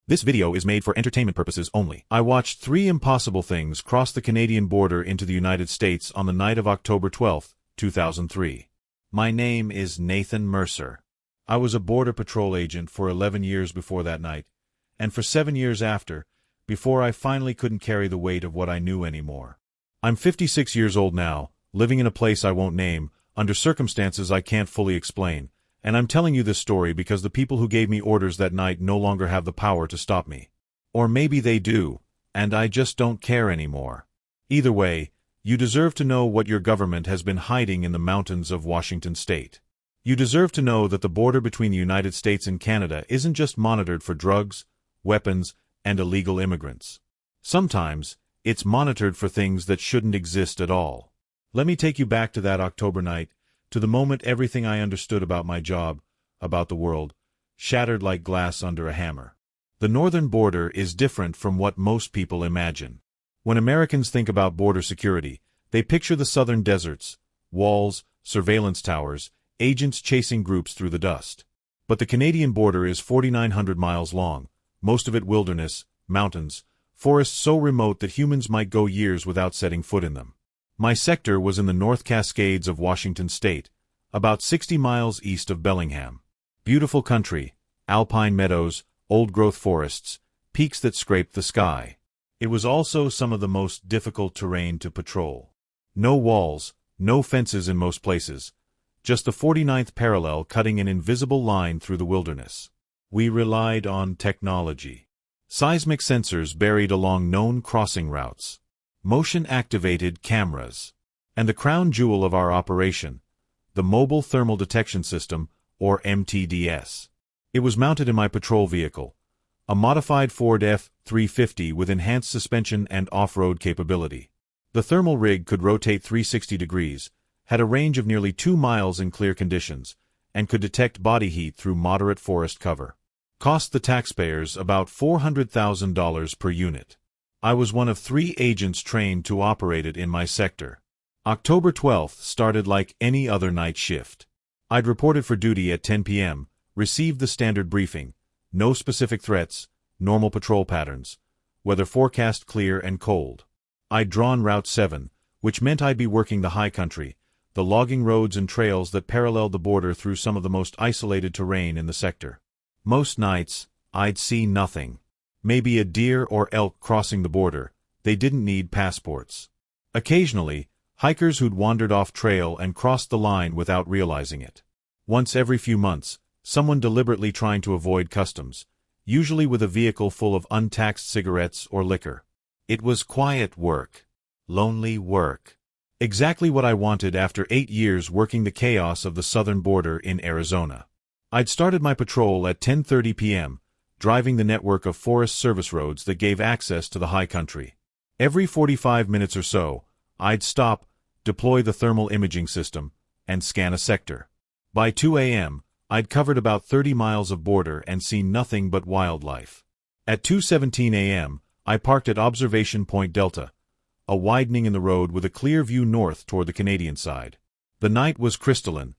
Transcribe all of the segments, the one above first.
This video is made for entertainment purposes only. I watched 3 impossible things cross the Canadian border into the United States on the night of October 12, 2003. My name is Nathan Mercer. I was a Border Patrol agent for 11 years before that night, and for 7 years after, before I finally couldn't carry the weight of what I knew anymore. I'm 56 years old now, living in a place I won't name, under circumstances I can't fully explain. And I'm telling you this story because the people who gave me orders that night no longer have the power to stop me. Or maybe they do, and I just don't care anymore. Either way, you deserve to know what your government has been hiding in the mountains of Washington state. You deserve to know that the border between the United States and Canada isn't just monitored for drugs, weapons, and illegal immigrants. Sometimes, it's monitored for things that shouldn't exist at all. Let me take you back to that October night, to the moment everything I understood about my job, about the world, shattered like glass under a hammer. The northern border is different from what most people imagine. When Americans think about border security, they picture the southern deserts, walls, surveillance towers, agents chasing groups through the dust. But the Canadian border is 4,900 miles long, most of it wilderness, mountains, forests so remote that humans might go years without setting foot in them. My sector was in the North Cascades of Washington state, about 60 miles east of Bellingham. Beautiful country, alpine meadows, old-growth forests, peaks that scraped the sky. It was also some of the most difficult terrain to patrol. No walls, no fences in most places, just the 49th parallel cutting an invisible line through the wilderness. We relied on technology. Seismic sensors buried along known crossing routes. Motion-activated cameras. And the crown jewel of our operation, the Mobile Thermal Detection System, or MTDS. It was mounted in my patrol vehicle, a modified Ford F-350 with enhanced suspension and off-road capability. The thermal rig could rotate 360 degrees, had a range of nearly 2 miles in clear conditions, and could detect body heat through moderate forest cover. Cost the taxpayers about $400,000 per unit. I was one of 3 agents trained to operate it in my sector. October 12th started like any other night shift. I'd reported for duty at 10 p.m., received the standard briefing, no specific threats, normal patrol patterns, weather forecast clear and cold. I'd drawn Route 7, which meant I'd be working the high country, the logging roads and trails that paralleled the border through some of the most isolated terrain in the sector. Most nights, I'd see nothing. Maybe a deer or elk crossing the border. They didn't need passports. Occasionally, hikers who'd wandered off trail and crossed the line without realizing it. Once every few months, someone deliberately trying to avoid customs, usually with a vehicle full of untaxed cigarettes or liquor. It was quiet work. Lonely work. Exactly what I wanted after 8 years working the chaos of the southern border in Arizona. I'd started my patrol at 10:30 p.m., driving the network of Forest Service roads that gave access to the high country. Every 45 minutes or so, I'd stop, deploy the thermal imaging system, and scan a sector. By 2 a.m., I'd covered about 30 miles of border and seen nothing but wildlife. At 2:17 a.m., I parked at Observation Point Delta, a widening in the road with a clear view north toward the Canadian side. The night was crystalline,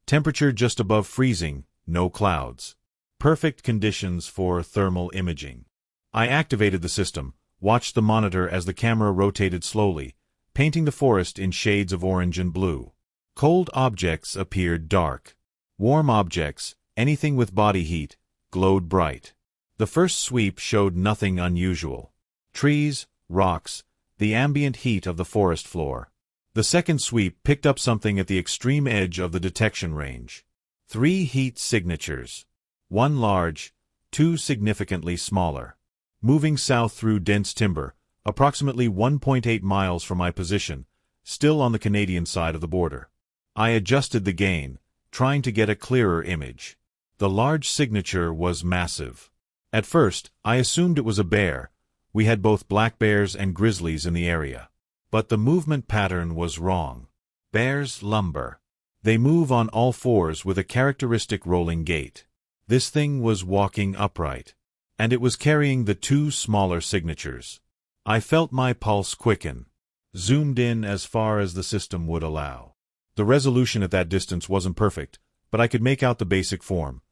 temperature just above freezing, no clouds. Perfect conditions for thermal imaging. I activated the system, watched the monitor as the camera rotated slowly, painting the forest in shades of orange and blue. Cold objects appeared dark. Warm objects, anything with body heat, glowed bright. The first sweep showed nothing unusual. Trees, rocks, the ambient heat of the forest floor. The second sweep picked up something at the extreme edge of the detection range. 3 heat signatures. 1 large, 2 significantly smaller. Moving south through dense timber, approximately 1.8 miles from my position, still on the Canadian side of the border. I adjusted the gain, trying to get a clearer image. The large signature was massive. At first, I assumed it was a bear. We had both black bears and grizzlies in the area. But the movement pattern was wrong. Bears lumber. They move on all fours with a characteristic rolling gait. This thing was walking upright. And it was carrying the 2 smaller signatures. I felt my pulse quicken. Zoomed in as far as the system would allow. The resolution at that distance wasn't perfect, but I could make out the basic form.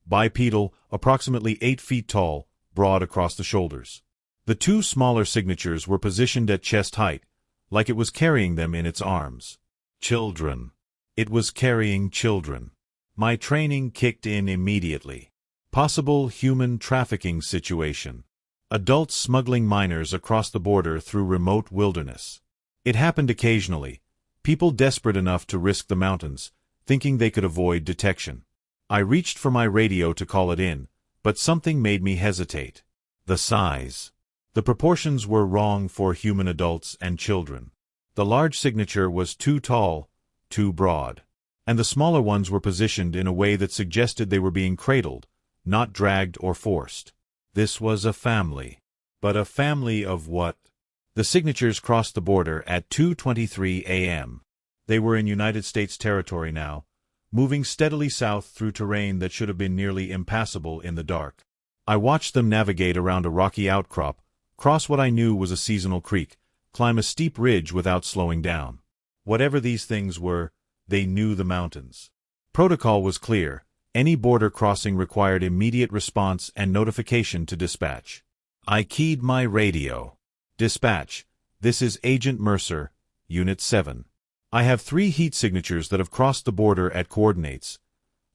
Bipedal, approximately 8 feet tall, broad across the shoulders. The two smaller signatures were positioned at chest height, like it was carrying them in its arms. Children. It was carrying children. My training kicked in immediately. Possible human trafficking situation. Adults smuggling minors across the border through remote wilderness. It happened occasionally. People desperate enough to risk the mountains, thinking they could avoid detection. I reached for my radio to call it in, but something made me hesitate. The size. The proportions were wrong for human adults and children. The large signature was too tall, too broad. And the smaller ones were positioned in a way that suggested they were being cradled, not dragged or forced. This was a family. But a family of what? The signatures crossed the border at 2:23 a.m. They were in United States territory now, moving steadily south through terrain that should have been nearly impassable in the dark. I watched them navigate around a rocky outcrop, cross what I knew was a seasonal creek, climb a steep ridge without slowing down. Whatever these things were, they knew the mountains. Protocol was clear. Any border crossing required immediate response and notification to dispatch. I keyed my radio. Dispatch, this is Agent Mercer, Unit 7. I have 3 heat signatures that have crossed the border at coordinates.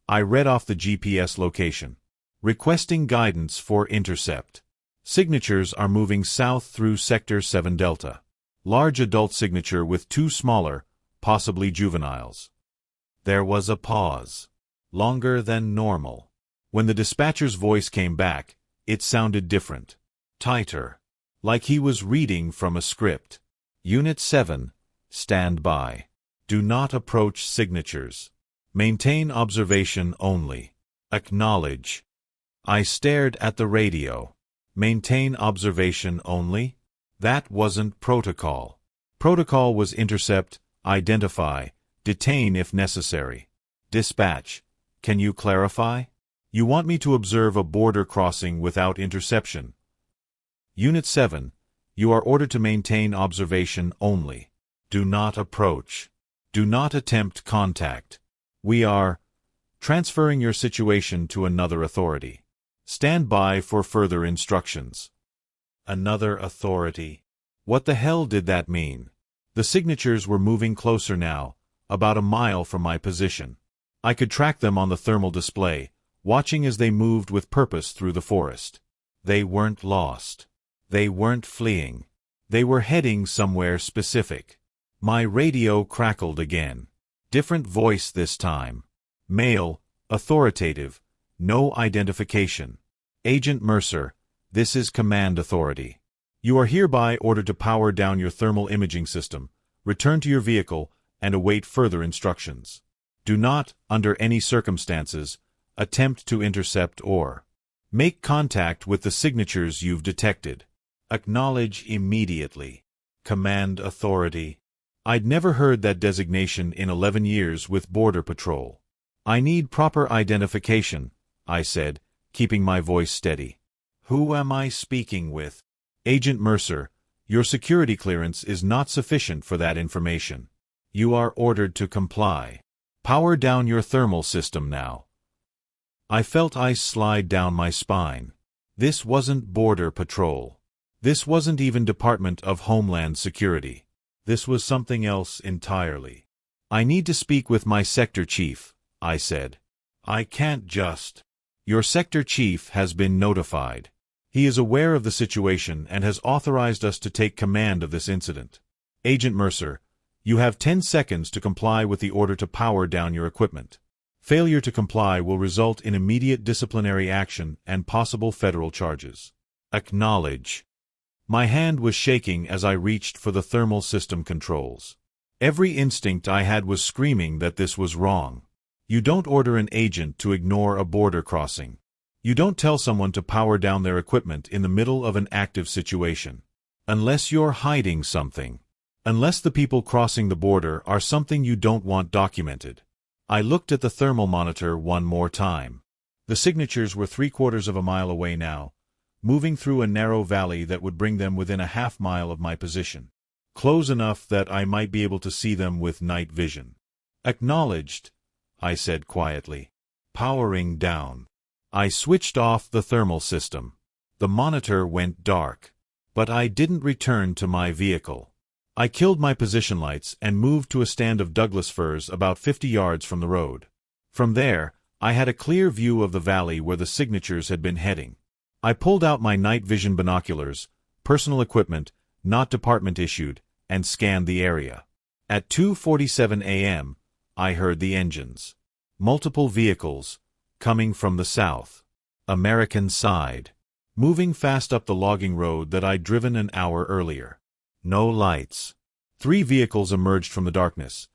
I read off the GPS location. Requesting guidance for intercept. Signatures are moving south through Sector 7 Delta. Large adult signature with 2 smaller, possibly juveniles. There was a pause. Longer than normal. When the dispatcher's voice came back, it sounded different. Tighter. Like he was reading from a script. Unit 7, stand by. Do not approach signatures. Maintain observation only. Acknowledge. I stared at the radio. Maintain observation only? That wasn't protocol. Protocol was intercept, identify, detain if necessary. Dispatch. Can you clarify? You want me to observe a border crossing without interception. Unit 7. You are ordered to maintain observation only. Do not approach. Do not attempt contact. We are transferring your situation to another authority. Stand by for further instructions. Another authority. What the hell did that mean? The signatures were moving closer now, about a mile from my position. I could track them on the thermal display, watching as they moved with purpose through the forest. They weren't lost. They weren't fleeing. They were heading somewhere specific. My radio crackled again. Different voice this time. Male, authoritative, no identification. Agent Mercer, this is Command Authority. You are hereby ordered to power down your thermal imaging system, return to your vehicle, and await further instructions. Do not, under any circumstances, attempt to intercept or make contact with the signatures you've detected. Acknowledge immediately. Command Authority. I'd never heard that designation in 11 years with Border Patrol. I need proper identification, I said, keeping my voice steady. Who am I speaking with? Agent Mercer, your security clearance is not sufficient for that information. You are ordered to comply. Power down your thermal system now. I felt ice slide down my spine. This wasn't Border Patrol. This wasn't even Department of Homeland Security. This was something else entirely. I need to speak with my sector chief, I said. I can't just. Your sector chief has been notified. He is aware of the situation and has authorized us to take command of this incident. Agent Mercer, you have 10 seconds to comply with the order to power down your equipment. Failure to comply will result in immediate disciplinary action and possible federal charges. Acknowledge. My hand was shaking as I reached for the thermal system controls. Every instinct I had was screaming that this was wrong. You don't order an agent to ignore a border crossing. You don't tell someone to power down their equipment in the middle of an active situation. Unless you're hiding something. Unless the people crossing the border are something you don't want documented. I looked at the thermal monitor one more time. The signatures were 3/4 of a mile away now, moving through a narrow valley that would bring them within a half-mile of my position. Close enough that I might be able to see them with night vision. Acknowledged, I said quietly. Powering down. I switched off the thermal system. The monitor went dark. But I didn't return to my vehicle. I killed my position lights and moved to a stand of Douglas firs about 50 yards from the road. From there, I had a clear view of the valley where the signatures had been heading. I pulled out my night vision binoculars, personal equipment, not department issued, and scanned the area. At 2:47 a.m., I heard the engines. Multiple vehicles, coming from the south. American side. Moving fast up the logging road that I'd driven an hour earlier. No lights. 3 vehicles emerged from the darkness.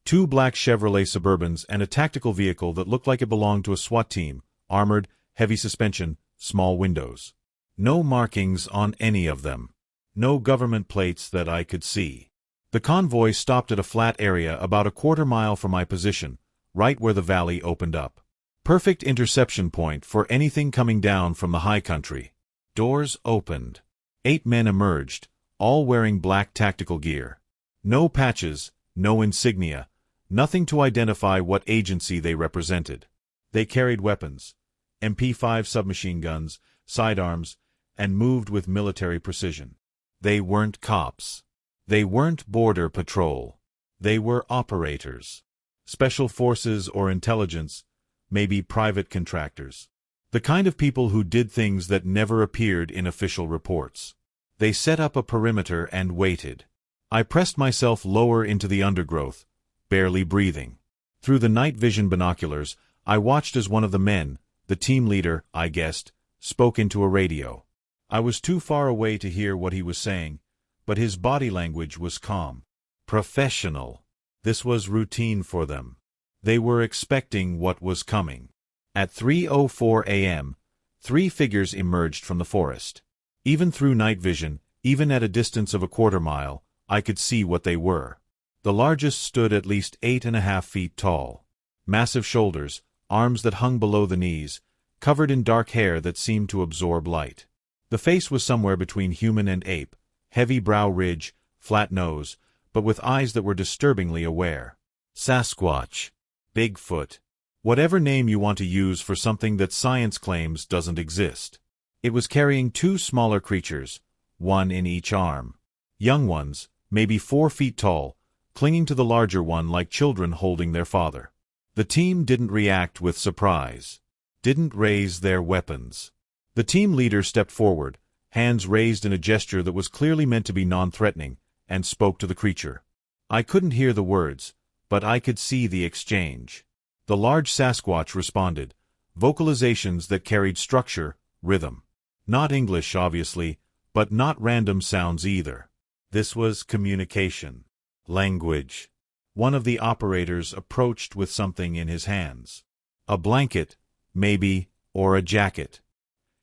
2 black Chevrolet Suburbans and a tactical vehicle that looked like it belonged to a SWAT team, armored, heavy suspension, small windows. No markings on any of them. No government plates that I could see. The convoy stopped at a flat area about a quarter mile from my position, right where the valley opened up. Perfect interception point for anything coming down from the high country. Doors opened. 8 men emerged, all wearing black tactical gear. No patches, no insignia, nothing to identify what agency they represented. They carried weapons, MP5 submachine guns, sidearms, and moved with military precision. They weren't cops. They weren't border patrol. They were operators. Special forces or intelligence, maybe private contractors. The kind of people who did things that never appeared in official reports. They set up a perimeter and waited. I pressed myself lower into the undergrowth, barely breathing. Through the night vision binoculars, I watched as one of the men, the team leader, I guessed, spoke into a radio. I was too far away to hear what he was saying, but his body language was calm. Professional. This was routine for them. They were expecting what was coming. At 3:04 a.m., 3 figures emerged from the forest. Even through night vision, even at a distance of a quarter mile, I could see what they were. The largest stood at least 8.5 feet tall. Massive shoulders, arms that hung below the knees, covered in dark hair that seemed to absorb light. The face was somewhere between human and ape, heavy brow ridge, flat nose, but with eyes that were disturbingly aware. Sasquatch. Bigfoot. Whatever name you want to use for something that science claims doesn't exist. It was carrying 2 smaller creatures, 1 in each arm. Young ones, maybe 4 feet tall, clinging to the larger one like children holding their father. The team didn't react with surprise. Didn't raise their weapons. The team leader stepped forward, hands raised in a gesture that was clearly meant to be non-threatening, and spoke to the creature. I couldn't hear the words, but I could see the exchange. The large Sasquatch responded, vocalizations that carried structure, rhythm. Not English, obviously, but not random sounds either. This was communication. Language. One of the operators approached with something in his hands. A blanket, maybe, or a jacket.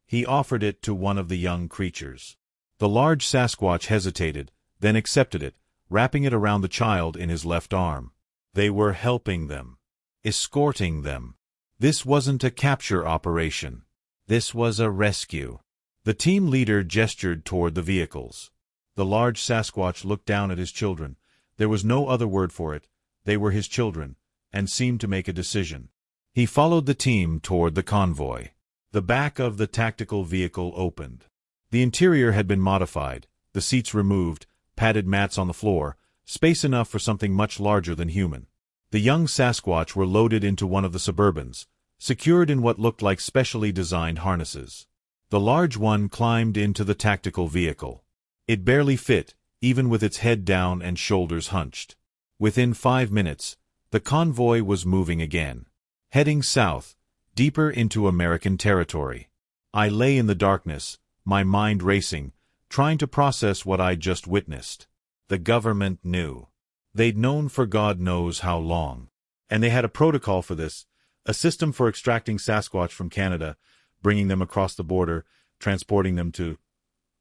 He offered it to one of the young creatures. The large Sasquatch hesitated, then accepted it, wrapping it around the child in his left arm. They were helping them. Escorting them. This wasn't a capture operation. This was a rescue. The team leader gestured toward the vehicles. The large Sasquatch looked down at his children. There was no other word for it. They were his children, and seemed to make a decision. He followed the team toward the convoy. The back of the tactical vehicle opened. The interior had been modified, the seats removed, padded mats on the floor, space enough for something much larger than human. The young Sasquatch were loaded into one of the Suburbans, secured in what looked like specially designed harnesses. The large one climbed into the tactical vehicle. It barely fit, even with its head down and shoulders hunched. Within 5 minutes, the convoy was moving again, heading south, deeper into American territory. I lay in the darkness, my mind racing, trying to process what I'd just witnessed. The government knew. They'd known for God knows how long. And they had a protocol for this, a system for extracting Sasquatch from Canada, bringing them across the border, transporting them to...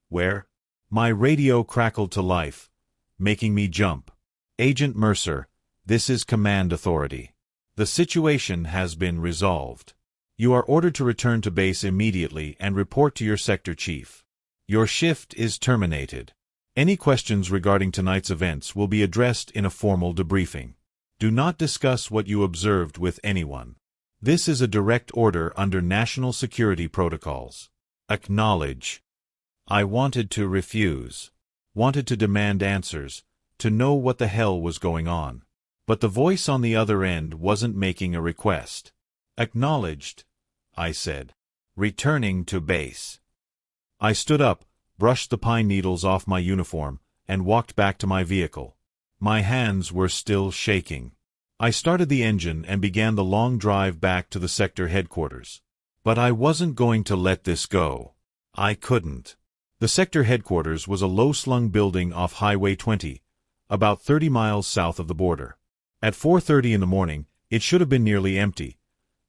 where? My radio crackled to life, making me jump. Agent Mercer, this is Command Authority. The situation has been resolved. You are ordered to return to base immediately and report to your sector chief. Your shift is terminated. Any questions regarding tonight's events will be addressed in a formal debriefing. Do not discuss what you observed with anyone. This is a direct order under national security protocols. Acknowledge. I wanted to refuse. Wanted to demand answers, to know what the hell was going on. But the voice on the other end wasn't making a request. Acknowledged, I said. Returning to base. I stood up, brushed the pine needles off my uniform, and walked back to my vehicle. My hands were still shaking. I started the engine and began the long drive back to the sector headquarters. But I wasn't going to let this go. I couldn't. The sector headquarters was a low-slung building off Highway 20, about 30 miles south of the border. At 4:30 in the morning, it should have been nearly empty.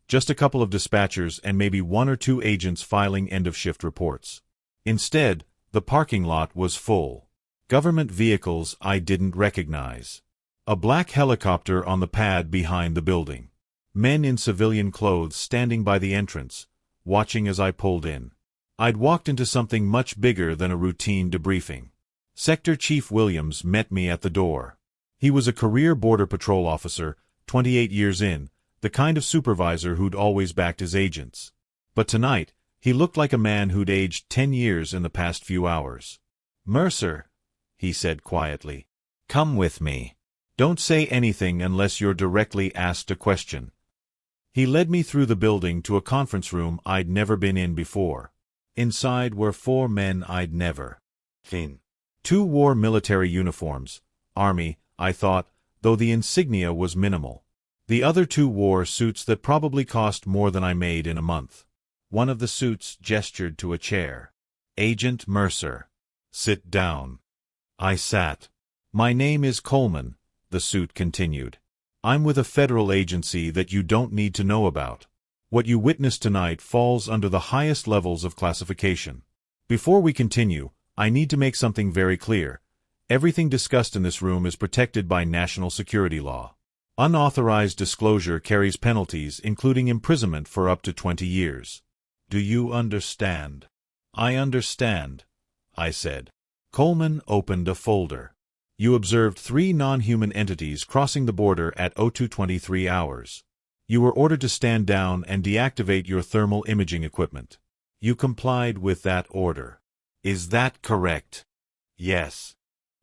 Just a couple of dispatchers and maybe one or two agents filing end-of-shift reports. Instead, the parking lot was full. Government vehicles I didn't recognize. A black helicopter on the pad behind the building. Men in civilian clothes standing by the entrance, watching as I pulled in. I'd walked into something much bigger than a routine debriefing. Sector Chief Williams met me at the door. He was a career Border Patrol officer, 28 years in, the kind of supervisor who'd always backed his agents. But tonight, he looked like a man who'd aged 10 years in the past few hours. "Mercer," he said quietly, "come with me. Don't say anything unless you're directly asked a question." He led me through the building to a conference room I'd never been in before. Inside were 4 men I'd never seen. 2 wore military uniforms, Army, I thought, though the insignia was minimal. The other 2 wore suits that probably cost more than I made in a month. One of the suits gestured to a chair. "Agent Mercer. Sit down." I sat. "My name is Coleman," the suit continued. "I'm with a federal agency that you don't need to know about. What you witnessed tonight falls under the highest levels of classification. Before we continue, I need to make something very clear. Everything discussed in this room is protected by national security law. Unauthorized disclosure carries penalties, including imprisonment for up to 20 years. Do you understand?" "I understand," I said. Coleman opened a folder. "You observed 3 non-human entities crossing the border at 02:23 hours. You were ordered to stand down and deactivate your thermal imaging equipment. You complied with that order. Is that correct?" "Yes."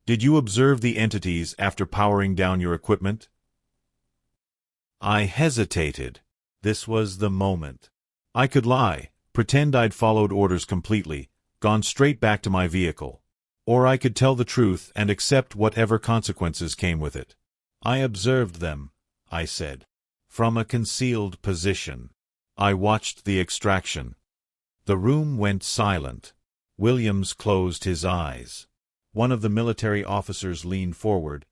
"Did you observe the entities after powering down your equipment?" I hesitated. This was the moment. I could lie, pretend I'd followed orders completely, gone straight back to my vehicle. Or I could tell the truth and accept whatever consequences came with it. "I observed them," I said. "From a concealed position. I watched the extraction." The room went silent. Williams closed his eyes. One of the military officers leaned forward,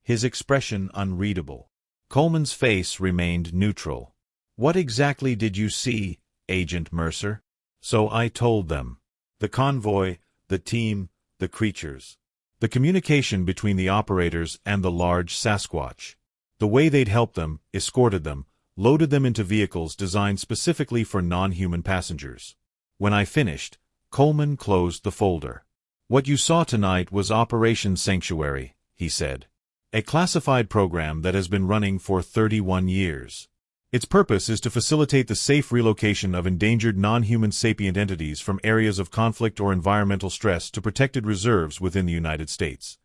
his expression unreadable. Coleman's face remained neutral. "What exactly did you see, Agent Mercer?" So I told them. The convoy, the team, the creatures. The communication between the operators and the large Sasquatch. The way they'd helped them, escorted them, loaded them into vehicles designed specifically for non-human passengers. When I finished, Coleman closed the folder. "What you saw tonight was Operation Sanctuary," he said. "A classified program that has been running for 31 years. Its purpose is to facilitate the safe relocation of endangered non-human sapient entities from areas of conflict or environmental stress to protected reserves within the United States."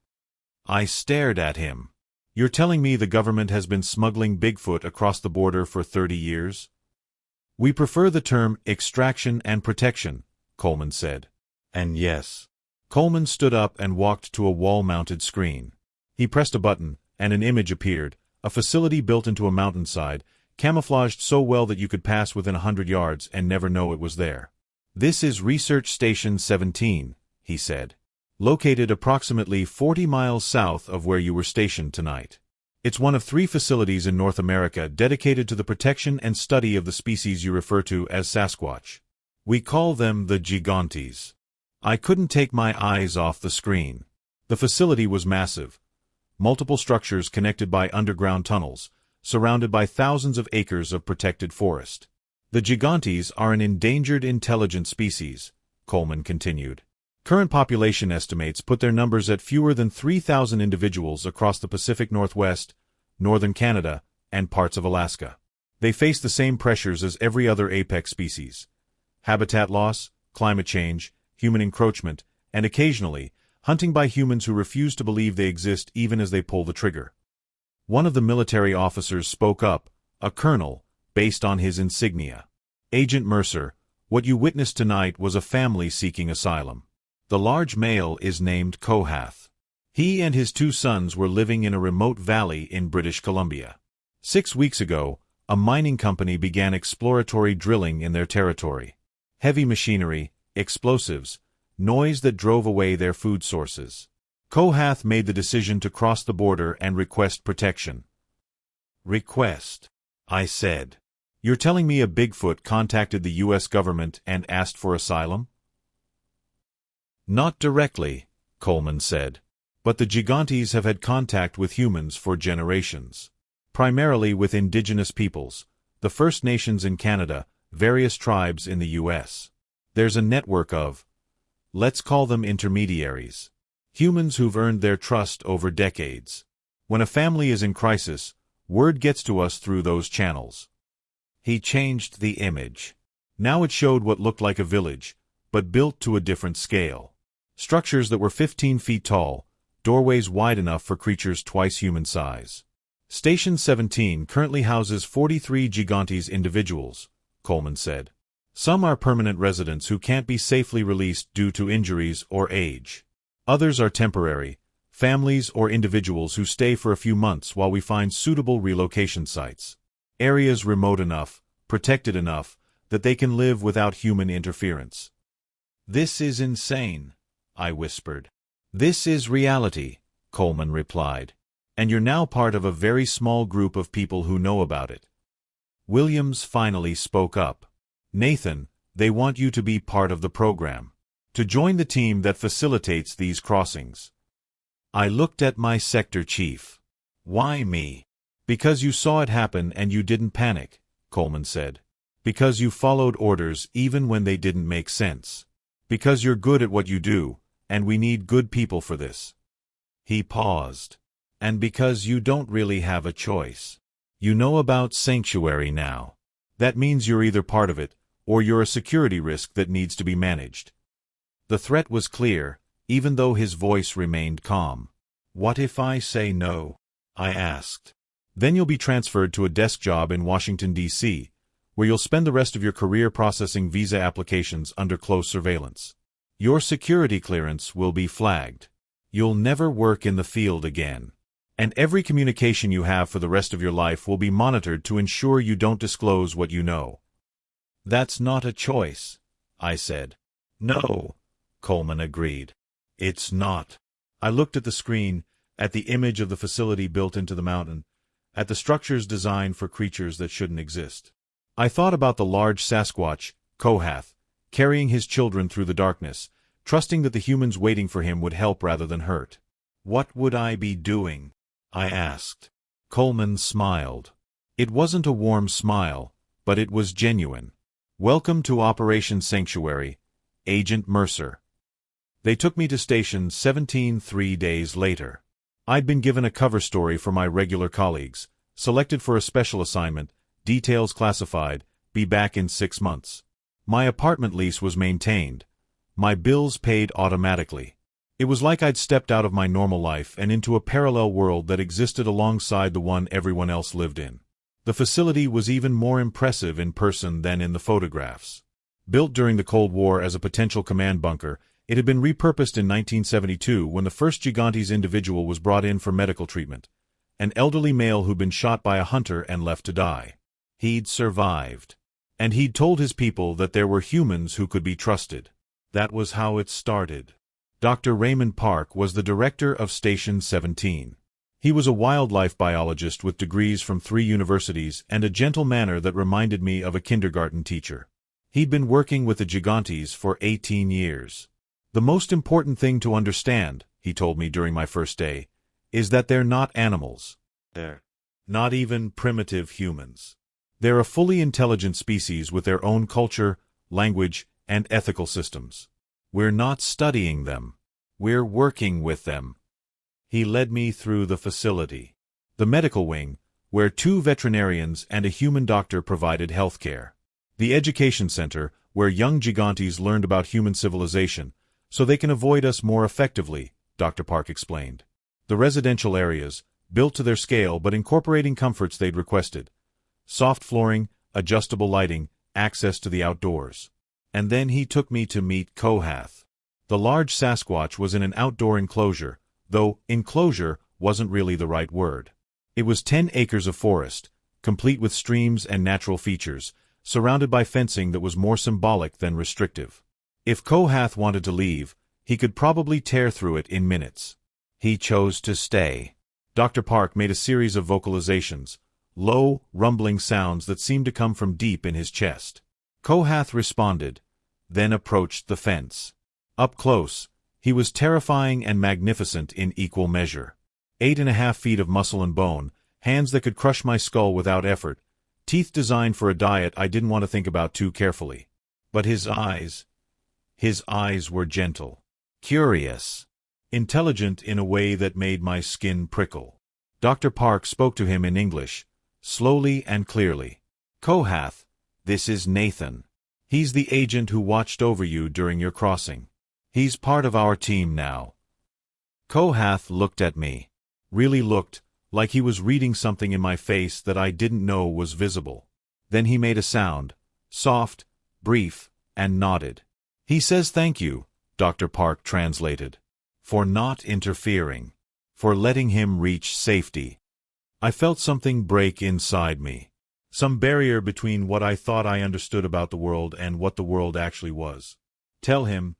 I stared at him. "You're telling me the government has been smuggling Bigfoot across the border for 30 years? "We prefer the term extraction and protection," Coleman said. "And yes." Coleman stood up and walked to a wall-mounted screen. He pressed a button, and an image appeared, a facility built into a mountainside, camouflaged so well that you could pass within 100 yards and never know it was there. "This is Research Station 17, he said. "Located approximately 40 miles south of where you were stationed tonight. It's one of 3 facilities in North America dedicated to the protection and study of the species you refer to as Sasquatch. We call them the Gigantes." I couldn't take my eyes off the screen. The facility was massive. Multiple structures connected by underground tunnels, surrounded by thousands of acres of protected forest. "The Gigantes are an endangered intelligent species," Coleman continued. "Current population estimates put their numbers at fewer than 3,000 individuals across the Pacific Northwest, northern Canada, and parts of Alaska. They face the same pressures as every other apex species: habitat loss, climate change, human encroachment, and occasionally, hunting by humans who refuse to believe they exist even as they pull the trigger. One of the military officers spoke up, a colonel, based on his insignia. Agent Mercer, what you witnessed tonight was a family seeking asylum. The large male is named Kohath. He and his 2 sons were living in a remote valley in British Columbia. 6 weeks ago, a mining company began exploratory drilling in their territory. Heavy machinery, explosives, noise that drove away their food sources. Kohath made the decision to cross the border and request protection. Request, I said. You're telling me a Bigfoot contacted the U.S. government and asked for asylum? Not directly, Coleman said. But the Gigantes have had contact with humans for generations. Primarily with indigenous peoples, the First Nations in Canada, various tribes in the U.S. There's a network of, let's call them intermediaries. Humans who've earned their trust over decades. When a family is in crisis, word gets to us through those channels. He changed the image. Now it showed what looked like a village, but built to a different scale. Structures that were 15 feet tall, doorways wide enough for creatures twice human size. Station 17 currently houses 43 Gigantes individuals, Coleman said. Some are permanent residents who can't be safely released due to injuries or age. Others are temporary, families or individuals who stay for a few months while we find suitable relocation sites. Areas remote enough, protected enough, that they can live without human interference. This is insane, I whispered. This is reality, Coleman replied. And you're now part of a very small group of people who know about it. Williams finally spoke up. Nathan, they want you to be part of the program. To join the team that facilitates these crossings. I looked at my sector chief. Why me? Because you saw it happen and you didn't panic, Coleman said. Because you followed orders even when they didn't make sense. Because you're good at what you do, and we need good people for this. He paused. And because you don't really have a choice. You know about Sanctuary now. That means you're either part of it, or you're a security risk that needs to be managed. The threat was clear, even though his voice remained calm. What if I say no? I asked. Then you'll be transferred to a desk job in Washington, D.C., where you'll spend the rest of your career processing visa applications under close surveillance. Your security clearance will be flagged. You'll never work in the field again. And every communication you have for the rest of your life will be monitored to ensure you don't disclose what you know. That's not a choice, I said. No, Coleman agreed. It's not. I looked at the screen, at the image of the facility built into the mountain, at the structures designed for creatures that shouldn't exist. I thought about the large Sasquatch, Kohath, carrying his children through the darkness, trusting that the humans waiting for him would help rather than hurt. What would I be doing? I asked. Coleman smiled. It wasn't a warm smile, but it was genuine. Welcome to Operation Sanctuary, Agent Mercer. They took me to Station 17 3 days later. I'd been given a cover story for my regular colleagues, selected for a special assignment, details classified, be back in 6 months. My apartment lease was maintained. My bills paid automatically. It was like I'd stepped out of my normal life and into a parallel world that existed alongside the one everyone else lived in. The facility was even more impressive in person than in the photographs. Built during the Cold War as a potential command bunker, it had been repurposed in 1972 when the first Gigantes individual was brought in for medical treatment, an elderly male who'd been shot by a hunter and left to die. He'd survived. And he'd told his people that there were humans who could be trusted. That was how it started. Dr. Raymond Park was the director of Station 17. He was a wildlife biologist with degrees from 3 universities and a gentle manner that reminded me of a kindergarten teacher. He'd been working with the Gigantes for 18 years. The most important thing to understand, he told me during my first day, is that they're not animals. They're not even primitive humans. They're a fully intelligent species with their own culture, language, and ethical systems. We're not studying them. We're working with them. He led me through the facility. The medical wing, where 2 veterinarians and a human doctor provided health care. The education center, where young gigantes learned about human civilization, so they can avoid us more effectively, Dr. Park explained. The residential areas, built to their scale but incorporating comforts they'd requested. Soft flooring, adjustable lighting, access to the outdoors. And then he took me to meet Kohath. The large Sasquatch was in an outdoor enclosure, though enclosure wasn't really the right word. It was 10 acres of forest, complete with streams and natural features, surrounded by fencing that was more symbolic than restrictive. If Kohath wanted to leave, he could probably tear through it in minutes. He chose to stay. Dr. Park made a series of vocalizations, low, rumbling sounds that seemed to come from deep in his chest. Kohath responded, then approached the fence. Up close, he was terrifying and magnificent in equal measure. 8.5 feet of muscle and bone, hands that could crush my skull without effort, teeth designed for a diet I didn't want to think about too carefully. But his eyes were gentle, curious, intelligent in a way that made my skin prickle. Dr. Park spoke to him in English, slowly and clearly. Kohath, this is Nathan. He's the agent who watched over you during your crossing. He's part of our team now. Kohath looked at me. Really looked, like he was reading something in my face that I didn't know was visible. Then he made a sound, soft, brief, and nodded. He says thank you, Dr. Park translated, for not interfering, for letting him reach safety. I felt something break inside me. Some barrier between what I thought I understood about the world and what the world actually was. Tell him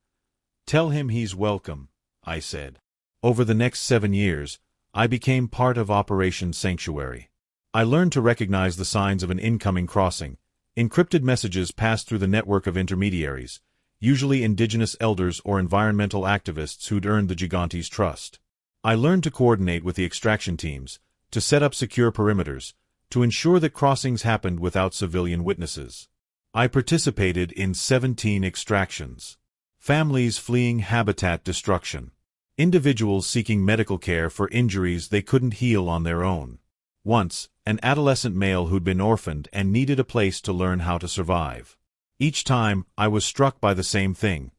he's welcome, I said. Over the next 7 years, I became part of Operation Sanctuary. I learned to recognize the signs of an incoming crossing. Encrypted messages passed through the network of intermediaries, usually indigenous elders or environmental activists who'd earned the gigantes' trust. I learned to coordinate with the extraction teams, to set up secure perimeters, to ensure that crossings happened without civilian witnesses. I participated in 17 extractions. Families fleeing habitat destruction. Individuals seeking medical care for injuries they couldn't heal on their own. Once, an adolescent male who'd been orphaned and needed a place to learn how to survive. Each time, I was struck by the same thing.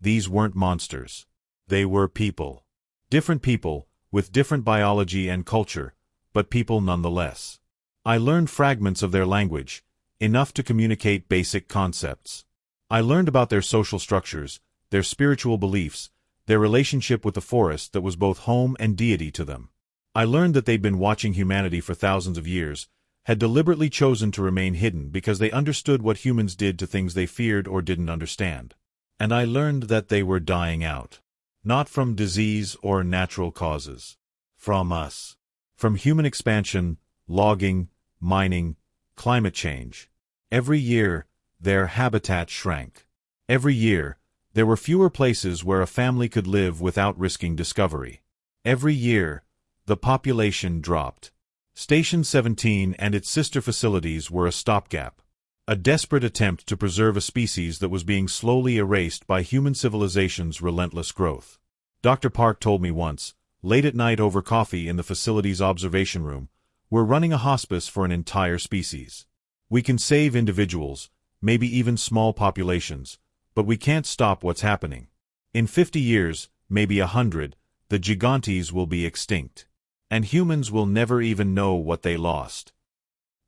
These weren't monsters. They were people. Different people, with different biology and culture, but people nonetheless. I learned fragments of their language, enough to communicate basic concepts. I learned about their social structures, their spiritual beliefs, their relationship with the forest that was both home and deity to them. I learned that they'd been watching humanity for thousands of years, had deliberately chosen to remain hidden because they understood what humans did to things they feared or didn't understand. And I learned that they were dying out. Not from disease or natural causes. From us. From human expansion, logging, mining, climate change. Every year, their habitat shrank. Every year, there were fewer places where a family could live without risking discovery. Every year, the population dropped. Station 17 and its sister facilities were a stopgap. A desperate attempt to preserve a species that was being slowly erased by human civilization's relentless growth. Dr. Park told me once, late at night over coffee in the facility's observation room, we're running a hospice for an entire species. We can save individuals, maybe even small populations, but we can't stop what's happening. In 50 years, maybe 100, the gigantes will be extinct. And humans will never even know what they lost.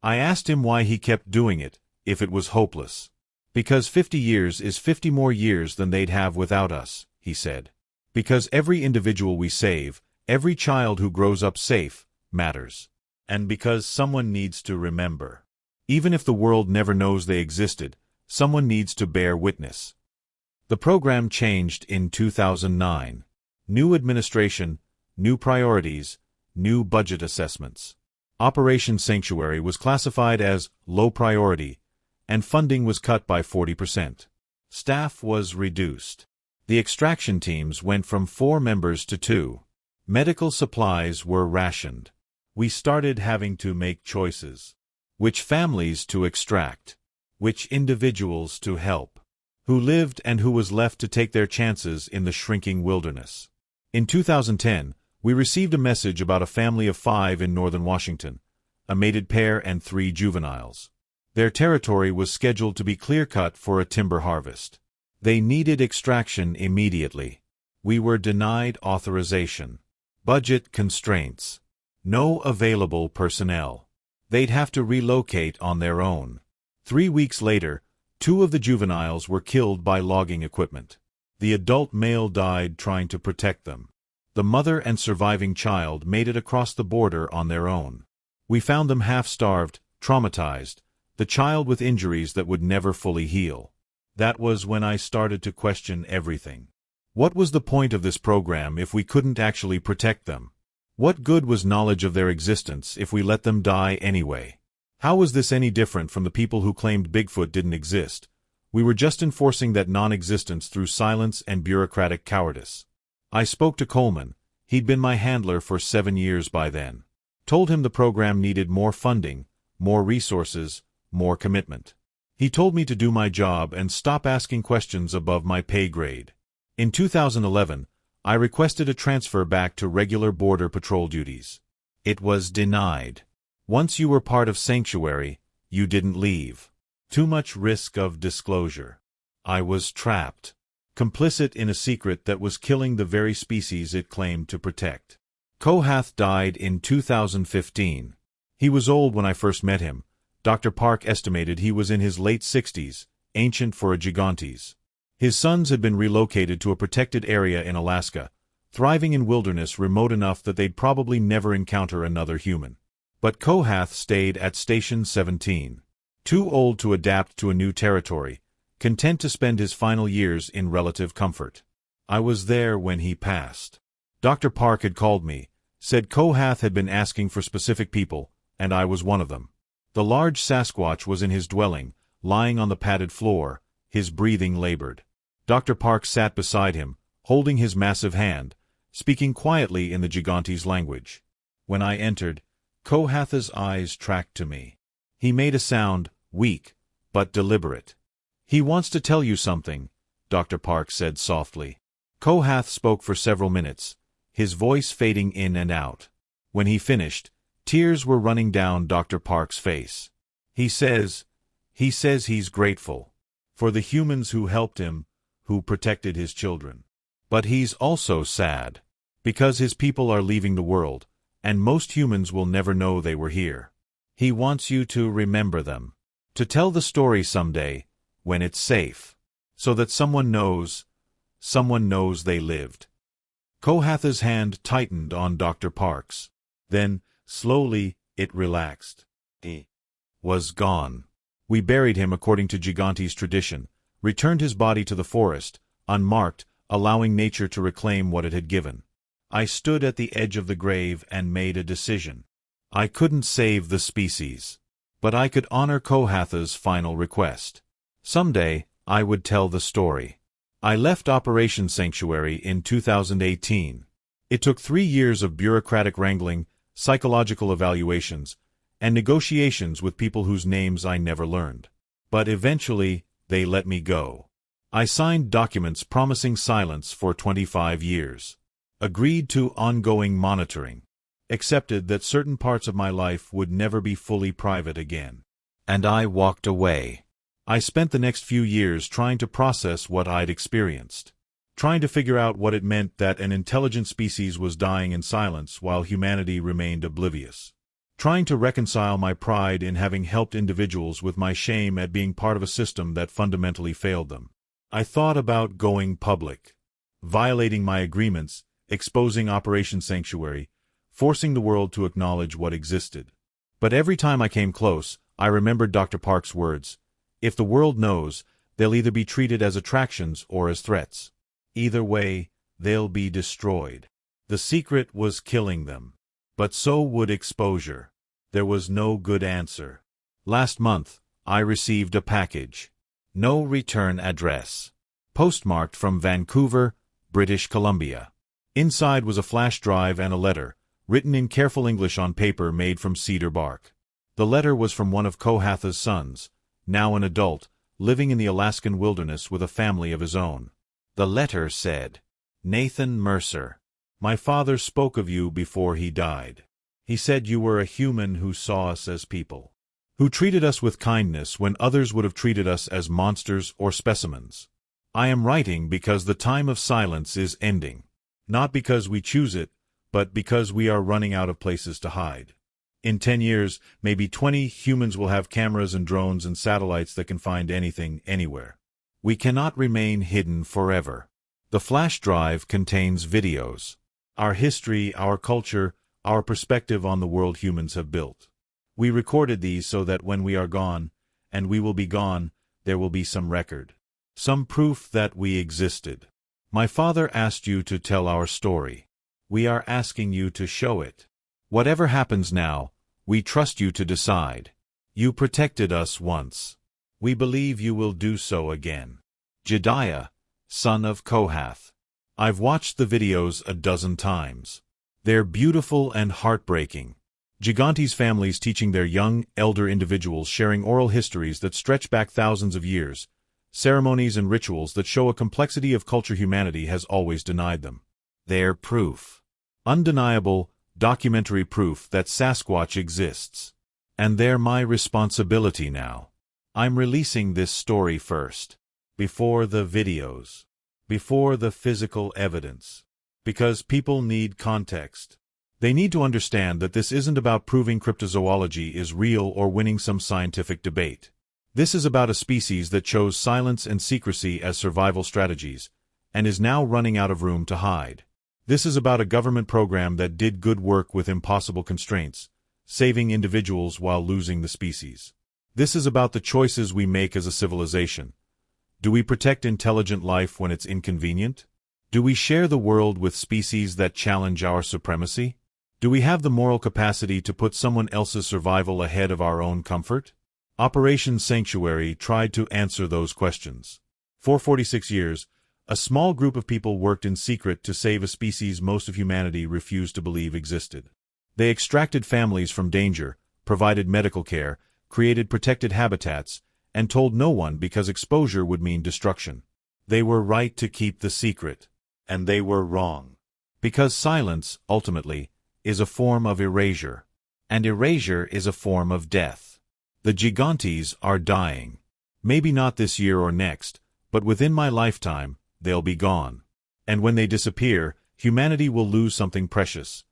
I asked him why he kept doing it, if it was hopeless. Because 50 years is 50 more years than they'd have without us, he said. Because every individual we save, every child who grows up safe, matters. And because someone needs to remember. Even if the world never knows they existed, someone needs to bear witness. The program changed in 2009. New administration, new priorities, new budget assessments. Operation Sanctuary was classified as low priority, and funding was cut by 40%. Staff was reduced. The extraction teams went from 4 members to 2. Medical supplies were rationed. We started having to make choices. Which families to extract. Which individuals to help. Who lived and who was left to take their chances in the shrinking wilderness. In 2010, we received a message about a family of 5 in northern Washington, a mated pair and 3 juveniles. Their territory was scheduled to be clear-cut for a timber harvest. They needed extraction immediately. We were denied authorization. Budget constraints. No available personnel. They'd have to relocate on their own. 3 weeks later, 2 of the juveniles were killed by logging equipment. The adult male died trying to protect them. The mother and surviving child made it across the border on their own. We found them half-starved, traumatized, the child with injuries that would never fully heal. That was when I started to question everything. What was the point of this program if we couldn't actually protect them? What good was knowledge of their existence if we let them die anyway? How was this any different from the people who claimed Bigfoot didn't exist? We were just enforcing that non-existence through silence and bureaucratic cowardice. I spoke to Coleman. He'd been my handler for 7 years by then. Told him the program needed more funding, more resources, more commitment. He told me to do my job and stop asking questions above my pay grade. In 2011, I requested a transfer back to regular Border Patrol duties. It was denied. Once you were part of Sanctuary, you didn't leave. Too much risk of disclosure. I was trapped. Complicit in a secret that was killing the very species it claimed to protect. Kohath died in 2015. He was old when I first met him. Dr. Park estimated he was in his late 60s, ancient for a gigantes. His sons had been relocated to a protected area in Alaska, thriving in wilderness remote enough that they'd probably never encounter another human. But Kohath stayed at Station 17. Too old to adapt to a new territory, content to spend his final years in relative comfort. I was there when he passed. Dr. Park had called me, said Kohath had been asking for specific people, and I was one of them. The large Sasquatch was in his dwelling, lying on the padded floor, his breathing labored. Dr. Park sat beside him, holding his massive hand, speaking quietly in the gigantes language. When I entered, Kohath's eyes tracked to me. He made a sound, weak, but deliberate. "He wants to tell you something," Dr. Park said softly. Kohath spoke for several minutes, his voice fading in and out. When he finished, tears were running down Dr. Park's face. He says he's grateful for the humans who helped him, who protected his children. But he's also sad, because his people are leaving the world, and most humans will never know they were here. He wants you to remember them, to tell the story someday, when it's safe, so that someone knows they lived. Kohath's hand tightened on Dr. Park's. Then, slowly, it relaxed. He was gone. We buried him according to gigantes tradition, returned his body to the forest, unmarked, allowing nature to reclaim what it had given. I stood at the edge of the grave and made a decision. I couldn't save the species, but I could honor Kohath's final request. Someday, I would tell the story. I left Operation Sanctuary in 2018. It took 3 years of bureaucratic wrangling, psychological evaluations, and negotiations with people whose names I never learned. But eventually, they let me go. I signed documents promising silence for 25 years. Agreed to ongoing monitoring. Accepted that certain parts of my life would never be fully private again. And I walked away. I spent the next few years trying to process what I'd experienced. Trying to figure out what it meant that an intelligent species was dying in silence while humanity remained oblivious. Trying to reconcile my pride in having helped individuals with my shame at being part of a system that fundamentally failed them. I thought about going public, violating my agreements, exposing Operation Sanctuary, forcing the world to acknowledge what existed. But every time I came close, I remembered Dr. Park's words. If the world knows, they'll either be treated as attractions or as threats. Either way, they'll be destroyed. The secret was killing them. But so would exposure. There was no good answer. Last month, I received a package. No return address. Postmarked from Vancouver, British Columbia. Inside was a flash drive and a letter, written in careful English on paper made from cedar bark. The letter was from one of Kohath's sons, now an adult, living in the Alaskan wilderness with a family of his own. The letter said, "Nathan Mercer, my father spoke of you before he died. He said you were a human who saw us as people, who treated us with kindness when others would have treated us as monsters or specimens. I am writing because the time of silence is ending. Not because we choose it, but because we are running out of places to hide. In 10 years, maybe 20, humans will have cameras and drones and satellites that can find anything, anywhere. We cannot remain hidden forever. The flash drive contains videos. Our history, our culture, our perspective on the world humans have built. We recorded these so that when we are gone, and we will be gone, there will be some record. Some proof that we existed. My father asked you to tell our story. We are asking you to show it. Whatever happens now, we trust you to decide. You protected us once. We believe you will do so again. Jedediah, son of Kohath. I've watched the videos a dozen times. They're beautiful and heartbreaking. Gigantes families teaching their young, elder individuals sharing oral histories that stretch back thousands of years, ceremonies and rituals that show a complexity of culture humanity has always denied them. They're proof. Undeniable, documentary proof that Sasquatch exists. And they're my responsibility now. I'm releasing this story first. Before the videos. Before the physical evidence. Because people need context. They need to understand that this isn't about proving cryptozoology is real or winning some scientific debate. This is about a species that chose silence and secrecy as survival strategies, and is now running out of room to hide. This is about a government program that did good work with impossible constraints, saving individuals while losing the species. This is about the choices we make as a civilization. Do we protect intelligent life when it's inconvenient? Do we share the world with species that challenge our supremacy? Do we have the moral capacity to put someone else's survival ahead of our own comfort? Operation Sanctuary tried to answer those questions. For 46 years, a small group of people worked in secret to save a species most of humanity refused to believe existed. They extracted families from danger, provided medical care, created protected habitats, and told no one because exposure would mean destruction. They were right to keep the secret, and they were wrong. Because silence, ultimately, is a form of erasure, and erasure is a form of death. The gigantes are dying. Maybe not this year or next, but within my lifetime, they'll be gone. And when they disappear, humanity will lose something precious.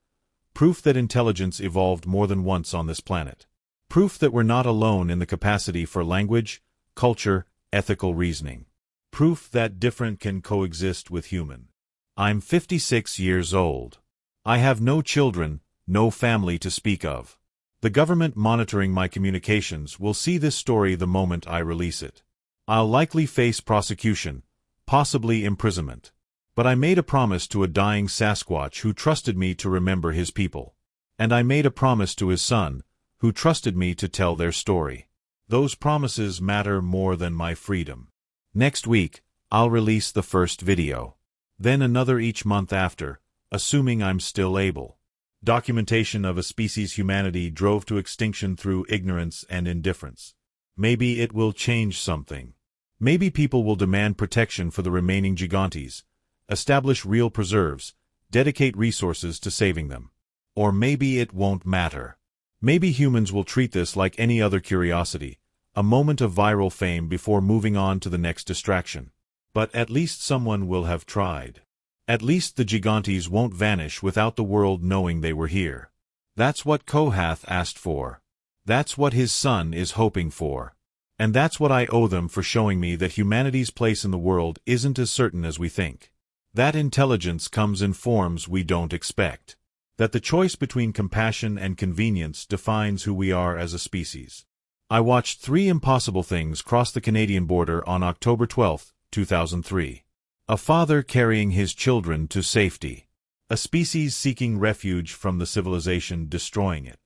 Proof that intelligence evolved more than once on this planet. Proof that we're not alone in the capacity for language, culture, ethical reasoning. Proof that different can coexist with human. I'm 56 years old. I have no children, no family to speak of. The government monitoring my communications will see this story the moment I release it. I'll likely face prosecution, possibly imprisonment. But I made a promise to a dying Sasquatch who trusted me to remember his people. And I made a promise to his son, who trusted me to tell their story. Those promises matter more than my freedom. Next week, I'll release the first video. Then another each month after, assuming I'm still able. Documentation of a species humanity drove to extinction through ignorance and indifference. Maybe it will change something. Maybe people will demand protection for the remaining gigantes, establish real preserves, dedicate resources to saving them. Or maybe it won't matter. Maybe humans will treat this like any other curiosity, a moment of viral fame before moving on to the next distraction. But at least someone will have tried. At least the gigantes won't vanish without the world knowing they were here. That's what Kohath asked for. That's what his son is hoping for. And that's what I owe them for showing me that humanity's place in the world isn't as certain as we think. That intelligence comes in forms we don't expect. That the choice between compassion and convenience defines who we are as a species. I watched 3 impossible things cross the Canadian border on October 12, 2003. A father carrying his children to safety. A species seeking refuge from the civilization destroying it.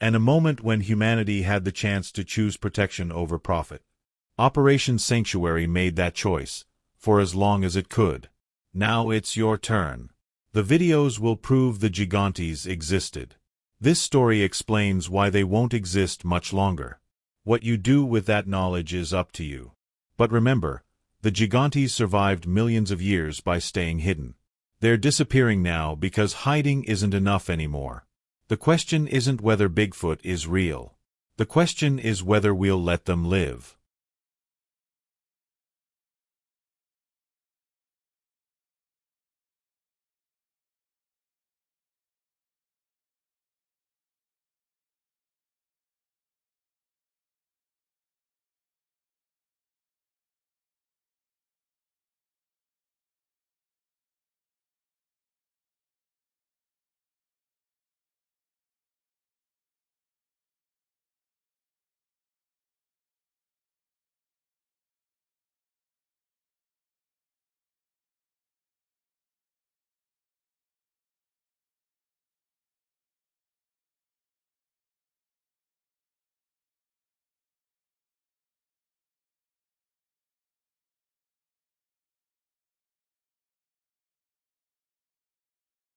And a moment when humanity had the chance to choose protection over profit. Operation Sanctuary made that choice, for as long as it could. Now it's your turn. The videos will prove the gigantes existed. This story explains why they won't exist much longer. What you do with that knowledge is up to you. But remember, the gigantes survived millions of years by staying hidden. They're disappearing now because hiding isn't enough anymore. The question isn't whether Bigfoot is real. The question is whether we'll let them live.